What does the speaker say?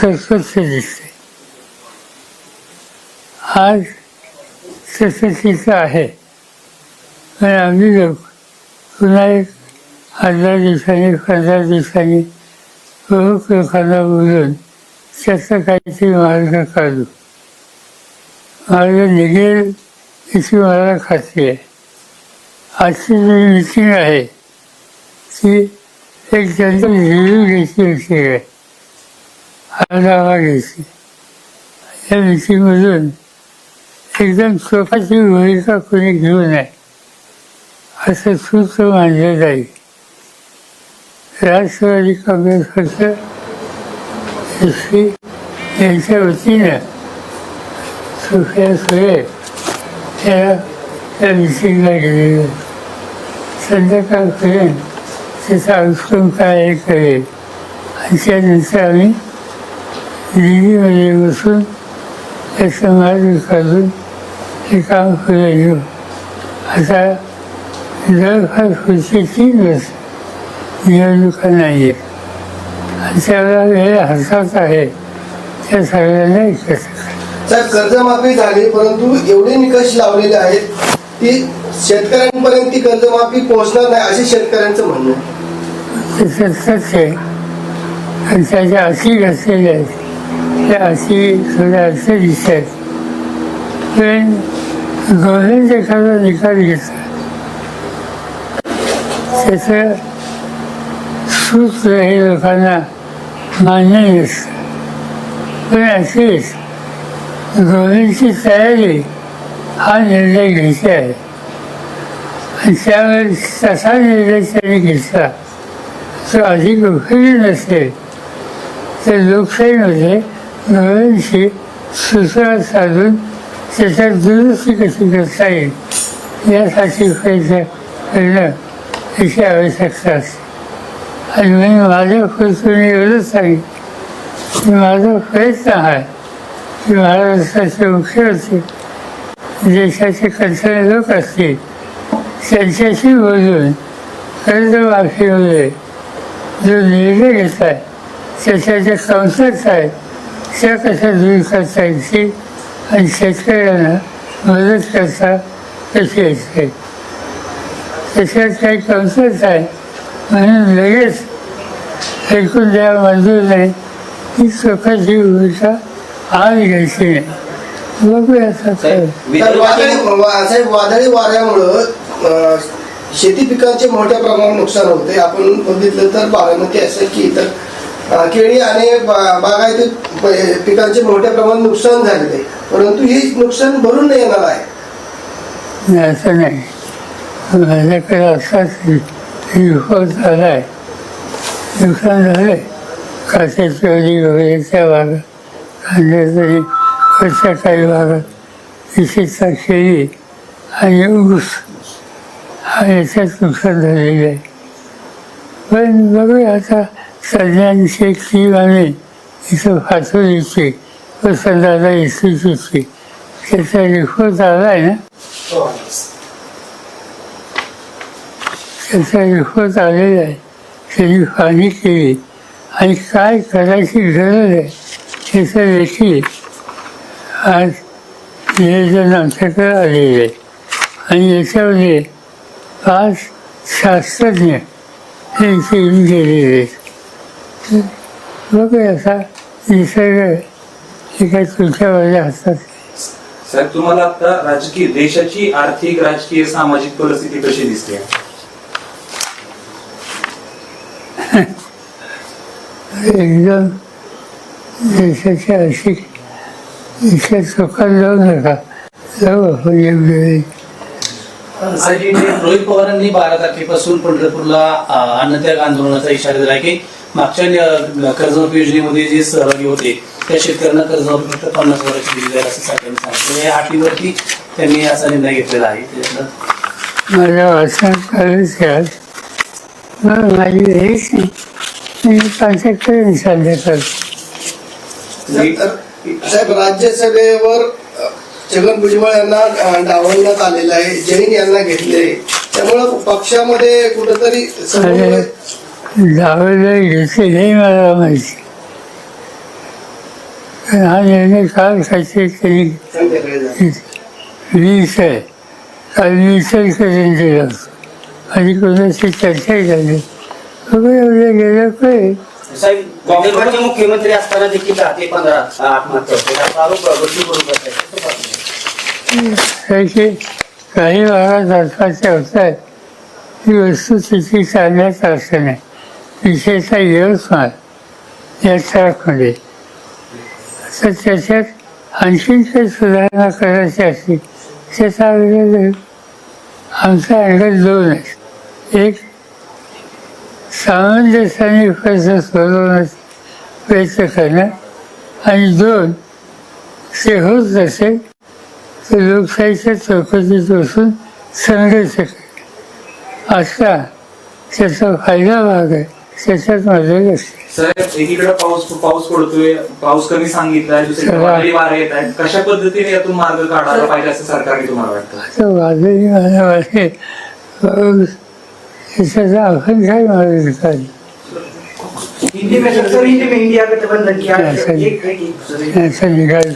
स्वच्छ दिसते. आज तसं तिथं आहे, पण आम्ही लोक पुन्हा एक 10 दिवसांनी 15 दिवसांनी बहुत लोकांना बोलून त्याचा काहीतरी मार्ग काढू. मार्ग निघेल याची मला खात्री आहे. आजची जी मीटिंग आहे ती एक जनता रिव्ह्यू घ्यायची होती आहे, आढावा घ्यायची. या मीटिंगमधून एकदम स्वतःची भूमिका कोणी घेऊ नये असं सूत्र मानलं जाईल. राष्ट्रवादी काँग्रेस पक्ष यांच्या वतीनं सुप्रिया सुळे या त्या मिटिंगला गेलेलं. संध्याकाळपर्यंत त्याचा आउटकम काय हे कळेल आणि त्यानंतर आम्ही दिल्लीमध्ये बसून त्याचा मार्ग काढून हे काम पुढे घेऊ. आता जवळपास पुढचे 3 वर्ष निवडणुका नाही आहेत आणि त्याला वेळ हातात आहे. त्या सगळ्यांना एकत्र साहेब, कर्जमाफी झाली परंतु एवढे निकष लावलेले आहेत की शेतकऱ्यांपर्यंत ती कर्जमाफी पोहोचणार नाही असे शेतकऱ्यांचं म्हणणं आहे. सत्य आहे आणि त्याच्या अशी घातलेल्या आहेत, त्या अशी थोड्या अर्थ दिसतात. पण गव्हर्नमेंट एखादा निकाल घेतला त्याचं सूत्र हे लोकांना मान्य नसतं. पण असेच गव्हर्नमेंटची तयारी हा निर्णय घ्यायचा आहे आणि त्यावर तसा निर्णय त्यांनी घेतला तो अधिक उपयोगी नसेल तर लोकशाहीमध्ये गव्हर्नमेंटशी सुसंवाद साधून त्याच्यात दुरुस्ती कशी करता येईल यासाठी प्रयत्न करणं याची आवश्यकता असते. आणि मी माझ्या कृतीने एवढंच सांगेन की माझा प्रयत्न आहे की महाराष्ट्राचे मुख्यमंत्री देशाचे कणखर लोक असतील त्यांच्याशी बोलून कर्जमाफीमध्ये जो निर्णय घेत आहे त्याच्या ज्या कमतरता आहेत त्या कशा दूर करता येतील आणि शेतकऱ्यांना मदत करता कशी येते. त्याच्यात काही कमतरता आहे म्हणून लगेच ऐकून द्या मंजूर नाही ही स्वतःची भूमिका आज घ्यायची नाही. बघूया आता काय. साहेब, वादळी वाऱ्यामुळं शेती पिकांचे मोठ्या प्रमाणात नुकसान होते. आपण बघितलं तर बारामती असेल की इतर केळी आणि बागायती पिकांचे मोठ्या प्रमाणात नुकसान झालेले आहे, परंतु हे नुकसान भरून नाही येणार आहे. असं नाही, माझ्याकडे असाच रिपोर्ट झाला आहे. नुकसान झालं आहे कांद्याची वगैरेच्या भागात, कांद्याची वरच्या काही भागात विशेषतः केळी आणि ऊस हा याच्यात नुकसान झालेलं आहे. पण बघूया आता तज्ञांची एक टीम आम्ही इथं फातोरीची व संदादा इन्स्टिट्यूटची त्याचा रिपोर्ट आला आहे ना, त्याचा रिपोर्ट आलेला आहे. त्यांनी पाहणी केली आणि काय करायची गरज आहे त्याचं देखील आज नियोजन आमच्याकडे आलेलं आहे. आणि याच्यामध्ये 5 शास्त्रज्ञ त्यांचे येऊन गेलेले आहेत. बघूया आता निसर्ग हे काही तुमच्या माझ्या हातात. साहेब, तुम्हाला आता राजकीय देशाची आर्थिक राजकीय सामाजिक परिस्थिती कशी दिसते? एकदम देशाच्या आर्थिक इतक्या चोखात जाऊ नका, जाऊ आपण योग्य. रोहित पवारांनी 12 तारखेपासून पंढरपूरला अन्नत्याग आंदोलनाचा इशारा दिला की मागच्या कर्जमाफी योजनेमध्ये जे सहभागी होते त्या शेतकऱ्यांना कर्जमाफी फक्त 50 वर्षाची दिली जाईल असं साहेबांनी सांगितलं. या अटीवरती त्यांनी असा निर्णय घेतलेला आहे. माझ्या वाचन करायचं माझी हेच नाही, मी त्यांच्याकडे साध्य करतो. साहेब, राज्यसभेवर छगन भुजबळ यांना डावलण्यात आलेलं आहे, जैन यांना घेतले, त्यामुळं पक्षामध्ये कुठंतरी डावलं घेतले नाही मला माहिती. तर हा निर्णय काल काहीतरी त्यांनी संध्याकाळी झालं. 20 आहे. काल 20 दिला आणि कोणाची चर्चाही झाली उद्या गेलं काय साहेब विदर्भाचे मुख्यमंत्री असताना देखील 10 ते 15 आत्महत्या होते असा आरोप बच्चू कडू करतायत. कसं पाहताय? की काही भागात आत्महत्या होत आहेत ही वस्तुस्थिती चालण्यात अर्थ नाही. विशेषतः यवतमाळ या ट्रॅकमध्ये तर त्याच्यात आणखीन काही सुधारणा करायची असली त्याचा आमचा अंगण 2 आहेत. एक सामंजस्याने प्रश्न सोडवण्याचा प्रयत्न करणं आणि 2 ते होत नसेल तर लोकशाहीच्या चौकटीत बसून संघर्ष करणं असा त्याचा फायदा भाग आहे. त्याच्यात माझं लक्ष आहे. साहेब एकीकडे पाऊस पडतोय, पाऊस कमी सांगितलाय, दुसरीकडे वादळी वारे येत आहेत. कशा पद्धतीने यातून मार्ग काढायला पाहिजे असं सरकारने तुम्हाला वाटतं? आता वादळी मला वाटे त्याचा आपण काय मार्ग काढला हिंदी में सर हिंदी में इंडिया गठबंधन की ऐसा निघाल